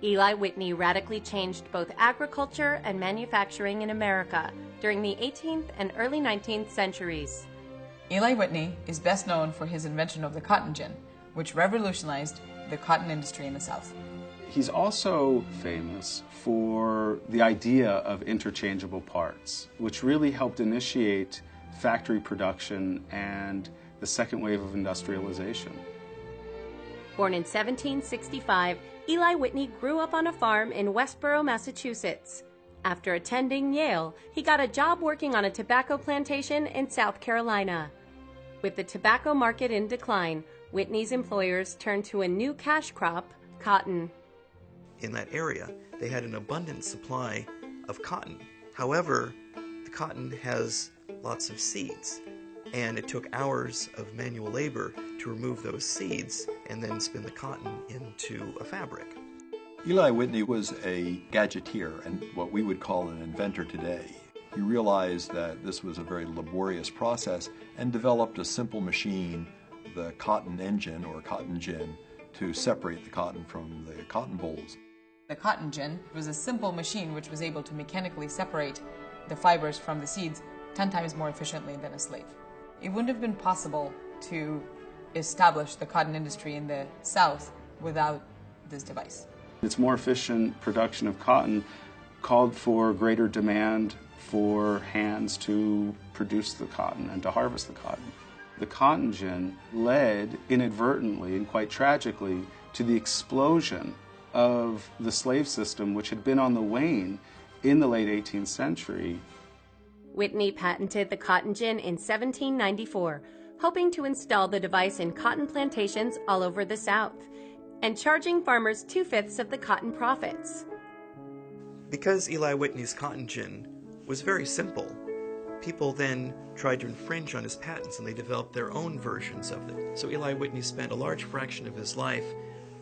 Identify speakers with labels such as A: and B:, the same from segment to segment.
A: Eli Whitney radically changed both agriculture and manufacturing in America during the 18th and early 19th centuries.
B: Eli Whitney is best known for his invention of the cotton gin, which revolutionized the cotton industry in the South.
C: He's also famous for the idea of interchangeable parts, which really helped initiate factory production and the second wave of industrialization.
A: Born in 1765, Eli Whitney grew up on a farm in Westborough, Massachusetts. After attending Yale, he got a job working on a tobacco plantation in South Carolina. With the tobacco market in decline, Whitney's employers turned to a new cash crop, cotton.
D: In that area, they had an abundant supply of cotton. However, the cotton has lots of seeds, and it took hours of manual labor to remove those seeds and then spin the cotton into a fabric.
E: Eli Whitney was a gadgeteer and what we would call an inventor today. He realized that this was a very laborious process and developed a simple machine, the cotton engine or cotton gin, to separate the cotton from the cotton bolls.
B: The cotton gin was a simple machine which was able to mechanically separate the fibers from the seeds 10 times more efficiently than a slave. It wouldn't have been possible to establish the cotton industry in the South without this device.
C: Its more efficient production of cotton called for greater demand for hands to produce the cotton and to harvest the cotton. The cotton gin led inadvertently and quite tragically to the explosion of the slave system, which had been on the wane in the late 18th century.
A: Whitney patented the cotton gin in 1794, hoping to install the device in cotton plantations all over the South, and charging farmers 2/5 of the cotton profits.
D: Because Eli Whitney's cotton gin was very simple, people then tried to infringe on his patents and they developed their own versions of it. So Eli Whitney spent a large fraction of his life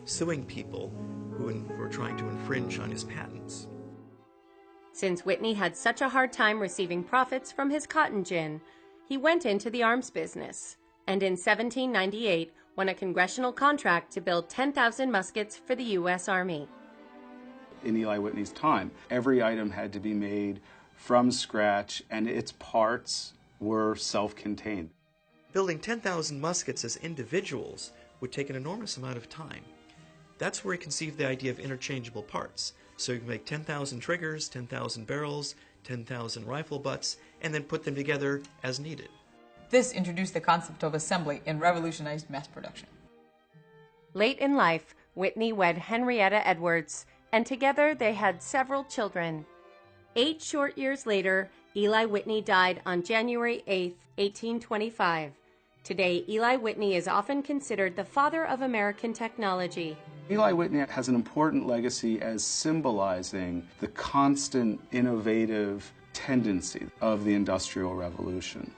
D: suing people who were trying to infringe on his patents.
A: Since Whitney had such a hard time receiving profits from his cotton gin, he went into the arms business, and in 1798 won a congressional contract to build 10,000 muskets for the U.S. Army.
C: In Eli Whitney's time, every item had to be made from scratch, and its parts were self-contained.
D: Building 10,000 muskets as individuals would take an enormous amount of time. That's where he conceived the idea of interchangeable parts. So you can make 10,000 triggers, 10,000 barrels, 10,000 rifle butts, and then put them together as needed.
B: This introduced the concept of assembly and revolutionized mass production.
A: Late in life, Whitney wed Henrietta Edwards, and together they had several children. 8 short years later, Eli Whitney died on January 8, 1825. Today, Eli Whitney is often considered the father of American technology.
C: Eli Whitney has an important legacy as symbolizing the constant innovative tendency of the Industrial Revolution.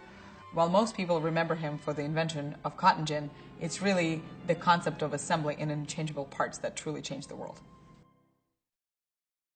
B: While most people remember him for the invention of cotton gin, it's really the concept of assembly in interchangeable parts that truly changed the world.